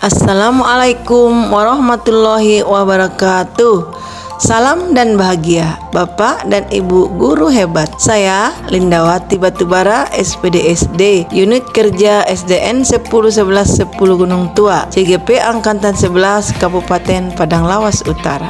Assalamualaikum warahmatullahi wabarakatuh. Salam dan bahagia Bapak dan Ibu guru hebat. Saya Lindawati Batubara, SPDSD, Unit Kerja SDN 1011 10 Gunung Tua, CGP Angkatan 11 Kabupaten Padang Lawas Utara.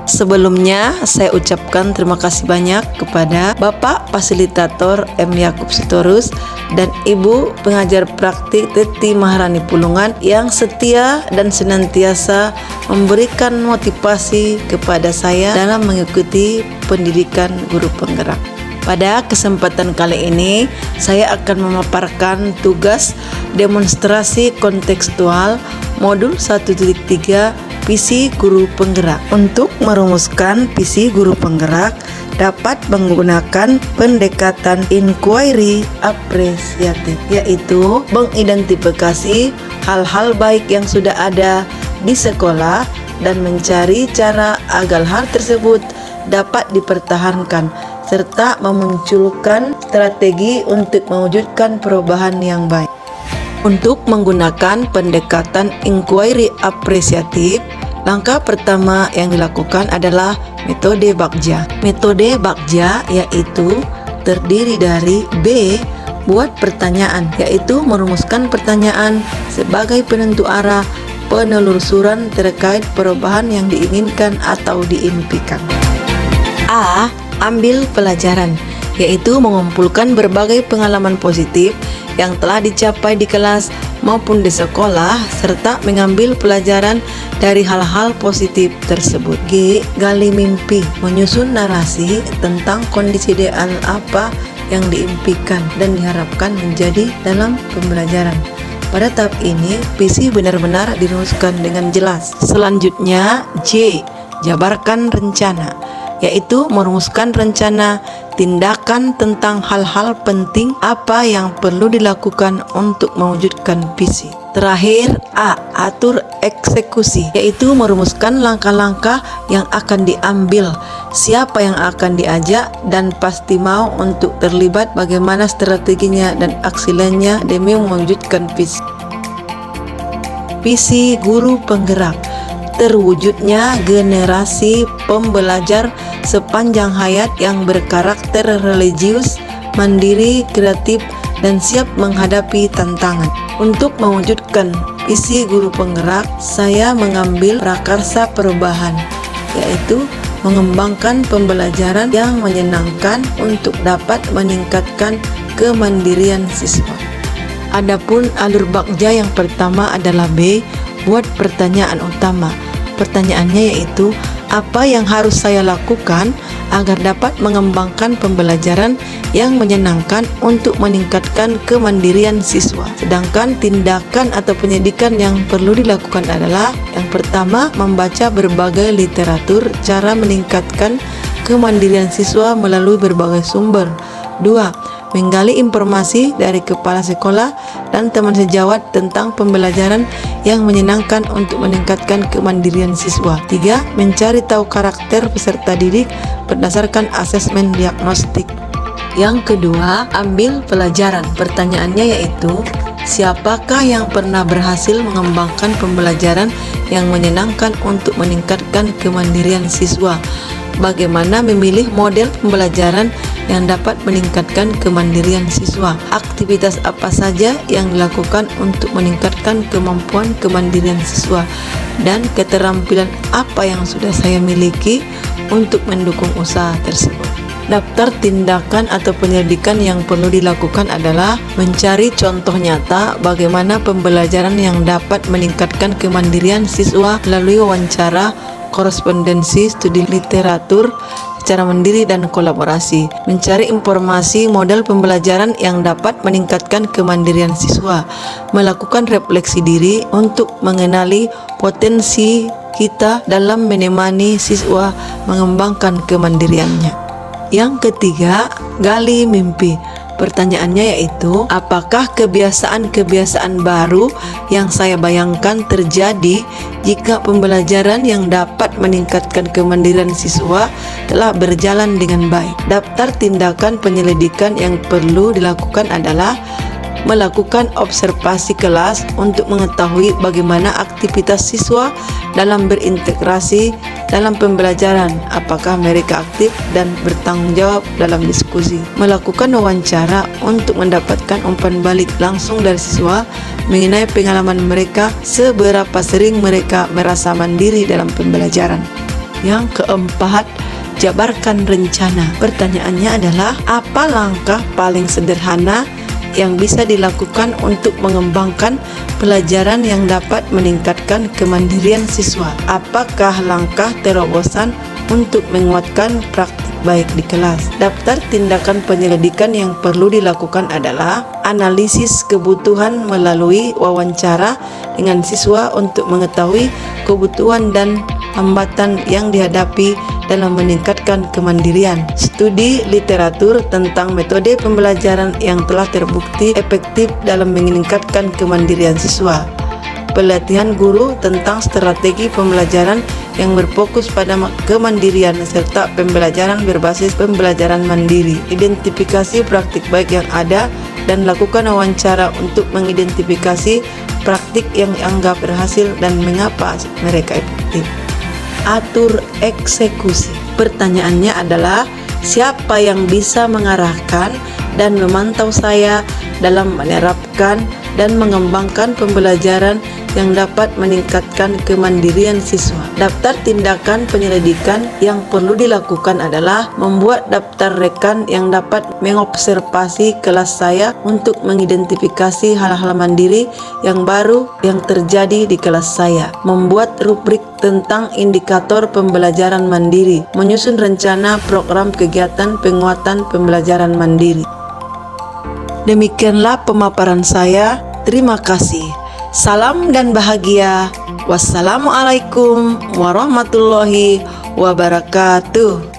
Sebelumnya saya ucapkan terima kasih banyak kepada Bapak Fasilitator M. Yakub Sitorus dan Ibu Pengajar Praktik Teti Maharani Pulungan yang setia dan senantiasa memberikan motivasi kepada saya dalam mengikuti pendidikan guru penggerak. Pada kesempatan kali ini, saya akan memaparkan tugas demonstrasi kontekstual modul 1.3 visi guru penggerak. Untuk merumuskan visi guru penggerak, dapat menggunakan pendekatan inquiry apresiatif, yaitu mengidentifikasi hal-hal baik yang sudah ada di sekolah dan mencari cara agar hal tersebut dapat dipertahankan, serta memunculkan strategi untuk mewujudkan perubahan yang baik. Untuk menggunakan pendekatan inquiry apresiatif, langkah pertama yang dilakukan adalah metode Bagja. Metode Bagja yaitu terdiri dari B. Buat pertanyaan, yaitu merumuskan pertanyaan sebagai penentu arah penelusuran terkait perubahan yang diinginkan atau diimpikan. A. Ambil pelajaran, yaitu mengumpulkan berbagai pengalaman positif yang telah dicapai di kelas maupun di sekolah serta mengambil pelajaran dari hal-hal positif tersebut. G. Gali mimpi, menyusun narasi tentang kondisi ideal apa yang diimpikan dan diharapkan menjadi dalam pembelajaran. Pada tahap ini, visi benar-benar dirumuskan dengan jelas. Selanjutnya, J. Jabarkan rencana, yaitu merumuskan rencana tindakan tentang hal-hal penting apa yang perlu dilakukan untuk mewujudkan visi. Terakhir, A. Atur eksekusi, yaitu merumuskan langkah-langkah yang akan diambil, siapa yang akan diajak, dan pasti mau untuk terlibat, bagaimana strateginya dan aksi lainnya demi mewujudkan visi. Visi guru penggerak, terwujudnya generasi pembelajar sepanjang hayat yang berkarakter religius, mandiri, kreatif, dan siap menghadapi tantangan. Untuk mewujudkan visi guru penggerak, saya mengambil prakarsa perubahan, yaitu mengembangkan pembelajaran yang menyenangkan untuk dapat meningkatkan kemandirian siswa. Adapun alur Bagja yang pertama adalah B. Buat pertanyaan utama. Pertanyaannya yaitu, apa yang harus saya lakukan agar dapat mengembangkan pembelajaran yang menyenangkan untuk meningkatkan kemandirian siswa. Sedangkan tindakan atau pendidikan yang perlu dilakukan adalah, yang pertama, membaca berbagai literatur cara meningkatkan kemandirian siswa melalui berbagai sumber. 2. Menggali informasi dari kepala sekolah dan teman sejawat tentang pembelajaran yang menyenangkan untuk meningkatkan kemandirian siswa. 3. Mencari tahu karakter peserta didik berdasarkan asesmen diagnostik. Yang kedua, ambil pelajaran. Pertanyaannya yaitu, siapakah yang pernah berhasil mengembangkan pembelajaran yang menyenangkan untuk meningkatkan kemandirian siswa? Bagaimana memilih model pembelajaran yang dapat meningkatkan kemandirian siswa? Aktivitas apa saja yang dilakukan untuk meningkatkan kemampuan kemandirian siswa? Dan keterampilan apa yang sudah saya miliki untuk mendukung usaha tersebut? Daftar tindakan atau penyelidikan yang perlu dilakukan adalah mencari contoh nyata bagaimana pembelajaran yang dapat meningkatkan kemandirian siswa melalui wawancara, korespondensi, studi literatur secara mandiri dan kolaborasi. Mencari informasi model pembelajaran yang dapat meningkatkan kemandirian siswa. Melakukan refleksi diri untuk mengenali potensi kita dalam menemani siswa mengembangkan kemandiriannya. Yang ketiga, gali mimpi. Pertanyaannya yaitu, apakah kebiasaan-kebiasaan baru yang saya bayangkan terjadi jika pembelajaran yang dapat meningkatkan kemandirian siswa telah berjalan dengan baik? Daftar tindakan penyelidikan yang perlu dilakukan adalah melakukan observasi kelas untuk mengetahui bagaimana aktivitas siswa dalam berintegrasi dalam pembelajaran, apakah mereka aktif dan bertanggung jawab dalam diskusi. Melakukan wawancara untuk mendapatkan umpan balik langsung dari siswa mengenai pengalaman mereka, seberapa sering mereka merasa mandiri dalam pembelajaran. Yang keempat, jabarkan rencana. Pertanyaannya adalah, apa langkah paling sederhana yang bisa dilakukan untuk mengembangkan pelajaran yang dapat meningkatkan kemandirian siswa? Apakah langkah terobosan untuk menguatkan praktik baik di kelas? Daftar tindakan penyelidikan yang perlu dilakukan adalah analisis kebutuhan melalui wawancara dengan siswa untuk mengetahui kebutuhan dan hambatan yang dihadapi dalam meningkatkan kemandirian. Studi literatur tentang metode pembelajaran yang telah terbukti efektif dalam meningkatkan kemandirian siswa. Pelatihan guru tentang strategi pembelajaran yang berfokus pada kemandirian serta pembelajaran berbasis pembelajaran mandiri. Identifikasi praktik baik yang ada dan lakukan wawancara untuk mengidentifikasi praktik yang dianggap berhasil dan mengapa mereka efektif. Atur eksekusi. Pertanyaannya adalah, siapa yang bisa mengarahkan dan memantau saya dalam menerapkan dan mengembangkan pembelajaran yang dapat meningkatkan kemandirian siswa? Daftar tindakan penyelidikan yang perlu dilakukan adalah membuat daftar rekan yang dapat mengobservasi kelas saya untuk mengidentifikasi hal-hal mandiri yang baru yang terjadi di kelas saya, membuat rubrik tentang indikator pembelajaran mandiri, menyusun rencana program kegiatan penguatan pembelajaran mandiri. Demikianlah pemaparan saya. Terima kasih. Salam dan bahagia. Wassalamualaikum warahmatullahi wabarakatuh.